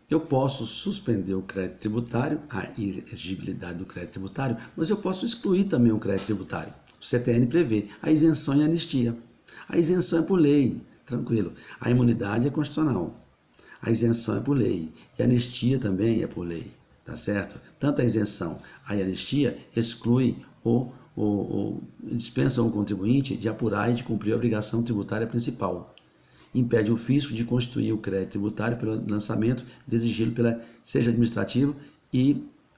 Eu posso suspender o crédito tributário, a exigibilidade do crédito tributário, mas eu posso excluir também o crédito tributário. O CTN prevê a isenção e a anistia. A isenção é por lei, tranquilo. A imunidade é constitucional. A isenção é por lei. E a anistia também é por lei, tá certo? Tanto a isenção, a anistia exclui dispensam o contribuinte de apurar e de cumprir a obrigação tributária principal. Impede o fisco de constituir o crédito tributário pelo lançamento, de exigi-lo seja administrativo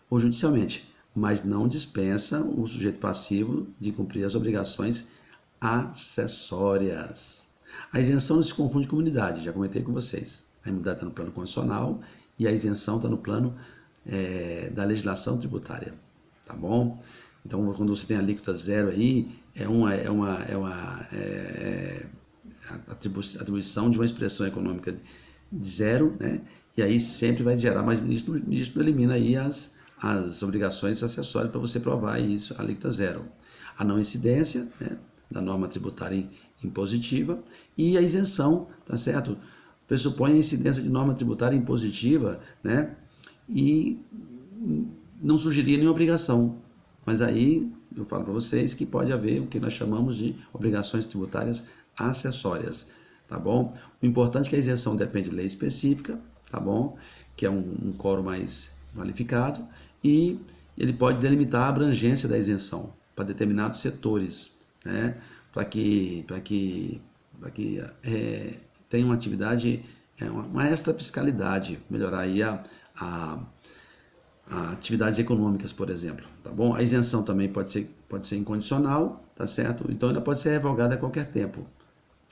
ou judicialmente, mas não dispensa o sujeito passivo de cumprir as obrigações acessórias. A isenção não se confunde com imunidade, já comentei com vocês. A imunidade está no plano constitucional e a isenção está no plano da legislação tributária, tá bom? Então, quando você tem a alíquota zero aí, atribuição de uma expressão econômica de zero, né? E aí sempre vai gerar, mas isso elimina aí as obrigações acessórias para você provar isso, a alíquota zero. A não incidência, né, da norma tributária impositiva e a isenção, tá certo? Pressupõe a incidência de norma tributária impositiva, né? E não surgiria nenhuma obrigação. Mas aí eu falo para vocês que pode haver o que nós chamamos de obrigações tributárias acessórias, tá bom? O importante é que a isenção depende de lei específica, tá bom? Que é um quórum mais qualificado e ele pode delimitar a abrangência da isenção para determinados setores, né? Para que tenha uma atividade, uma extra fiscalidade, melhorar aí atividades econômicas, por exemplo, tá bom? A isenção também pode ser incondicional, tá certo? Então ela pode ser revogada a qualquer tempo.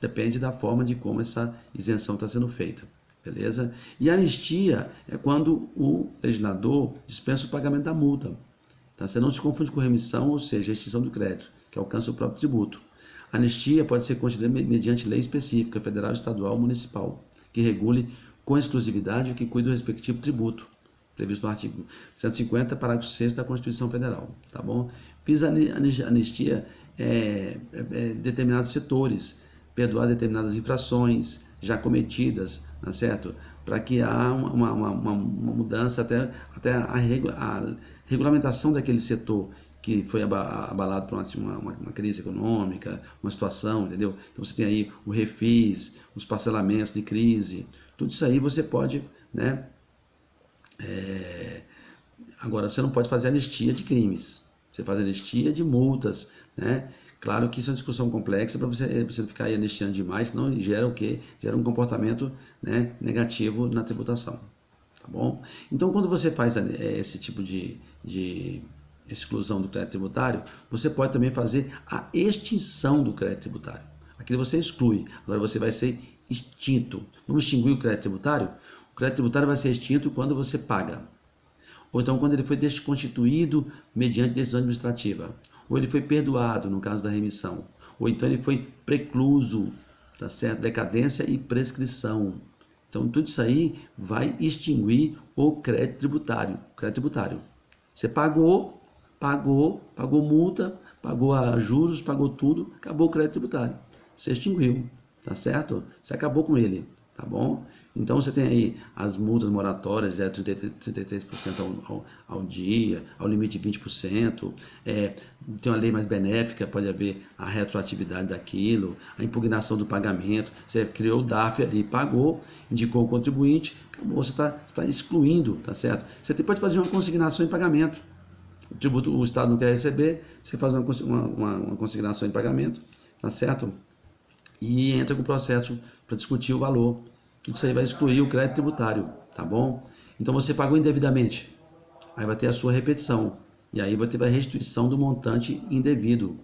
Depende da forma de como essa isenção está sendo feita, beleza? E a anistia é quando o legislador dispensa o pagamento da multa, tá? Você não se confunde com remissão, ou seja, a extinção do crédito, que alcança o próprio tributo. A anistia pode ser concedida mediante lei específica, federal, estadual ou municipal, que regule com exclusividade o que cuida do respectivo tributo, previsto no artigo 150, parágrafo 6º da Constituição Federal, tá bom? Visa anistia determinados setores, perdoar determinadas infrações já cometidas, tá certo? Para que há uma mudança até a regulamentação daquele setor que foi abalado por uma crise econômica, uma situação, entendeu? Então você tem aí o refis, os parcelamentos de crise, tudo isso aí você pode, né? Agora, você não pode fazer anistia de crimes, você faz anistia de multas, né? Claro que isso é uma discussão complexa para você não ficar aí anistiando demais, senão gera o quê? Gera um comportamento, né, negativo na tributação, tá bom? Então, quando você faz esse tipo de exclusão do crédito tributário, você pode também fazer a extinção do crédito tributário. Aqui você exclui, agora você vai ser extinto. Vamos extinguir o crédito tributário? O crédito tributário vai ser extinto quando você paga. Ou então quando ele foi desconstituído mediante decisão administrativa. Ou ele foi perdoado, no caso da remissão. Ou então ele foi precluso, tá certo? Decadência e prescrição. Então tudo isso aí vai extinguir o crédito tributário. Você pagou multa, pagou juros, pagou tudo, acabou o crédito tributário. Você extinguiu, tá certo? Você acabou com ele, tá bom? Então você tem aí as multas moratórias, 33% ao dia, ao limite de 20%, tem uma lei mais benéfica, pode haver a retroatividade daquilo, a impugnação do pagamento, você criou o DARF ali, pagou, indicou o contribuinte, acabou, você está excluindo, tá certo? Você pode fazer uma consignação em pagamento, o Estado não quer receber, você faz uma consignação em pagamento, tá certo? E entra com o processo para discutir o valor. Tudo isso aí vai excluir o crédito tributário, tá bom? Então você pagou indevidamente, aí vai ter a sua repetição, e aí vai ter a restituição do montante indevido,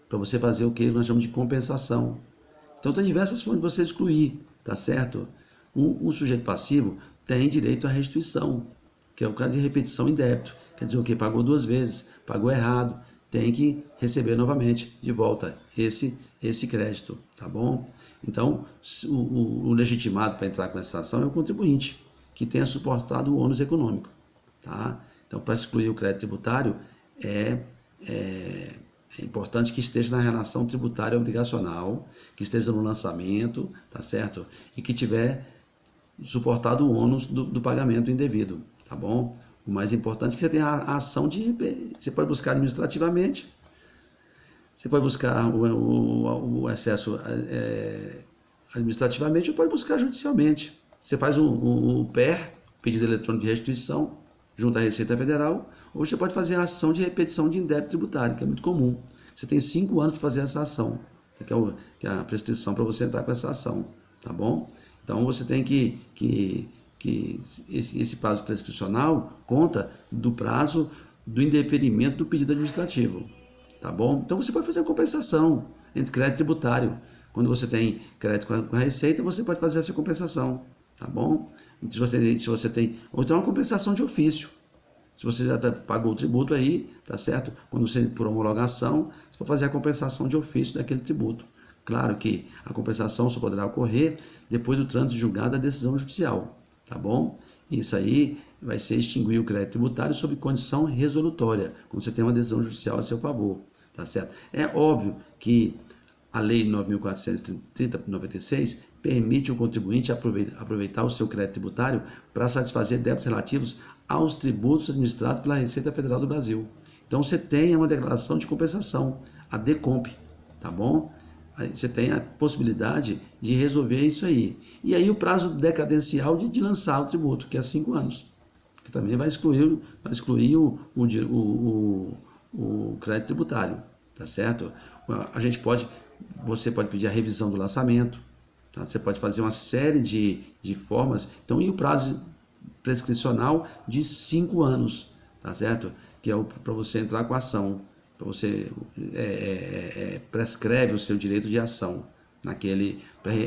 para você fazer o que nós chamamos de compensação. Então tem diversas formas de você excluir, tá certo? O sujeito passivo tem direito à restituição, que é o caso de repetição em débito. Quer dizer o que? Pagou 2 vezes, pagou errado, tem que receber novamente de volta esse crédito, tá bom? Então, o legitimado para entrar com essa ação é o contribuinte, que tenha suportado o ônus econômico, tá? Então, para excluir o crédito tributário, é importante que esteja na relação tributária obrigacional, que esteja no lançamento, tá certo? E que tiver suportado o ônus do pagamento indevido, tá bom? O mais importante é que você tenha a ação você pode buscar administrativamente, você pode buscar o excesso administrativamente ou pode buscar judicialmente. Você faz o PER, pedido eletrônico de restituição, junto à Receita Federal, ou você pode fazer a ação de repetição de indébito tributário, que é muito comum. Você tem 5 anos para fazer essa ação, que é a prescrição para você entrar com essa ação, tá bom? Então você tem que esse prazo prescricional conta do prazo do indeferimento do pedido administrativo, tá bom? Então você pode fazer a compensação entre crédito tributário. Quando você tem crédito com a Receita, você pode fazer essa compensação, tá bom? Se você tem, ou então uma compensação de ofício. Se você já pagou o tributo aí, tá certo? Quando você, por homologação, você pode fazer a compensação de ofício daquele tributo. Claro que a compensação só poderá ocorrer depois do trânsito julgado da decisão judicial, tá bom? Isso aí vai ser extinguir o crédito tributário sob condição resolutória, quando você tem uma decisão judicial a seu favor, tá certo? É óbvio que a Lei 9.430/96 permite ao contribuinte aproveitar o seu crédito tributário para satisfazer débitos relativos aos tributos administrados pela Receita Federal do Brasil. Então você tem uma declaração de compensação, a DECOMP, tá bom? Aí você tem a possibilidade de resolver isso aí. E aí o prazo decadencial de lançar o tributo, que é 5 anos, que também vai excluir o crédito tributário, tá certo? Você pode pedir a revisão do lançamento, tá? Você pode fazer uma série de formas. Então, e o prazo prescricional de 5 anos, tá certo? Que é para você entrar com a ação, para você prescreve o seu direito de ação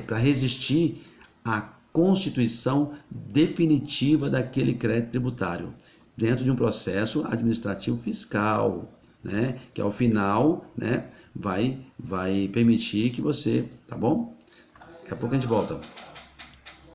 para resistir à constituição definitiva daquele crédito tributário dentro de um processo administrativo fiscal, né, que ao final, né, vai permitir que você, tá bom? Daqui a pouco a gente volta.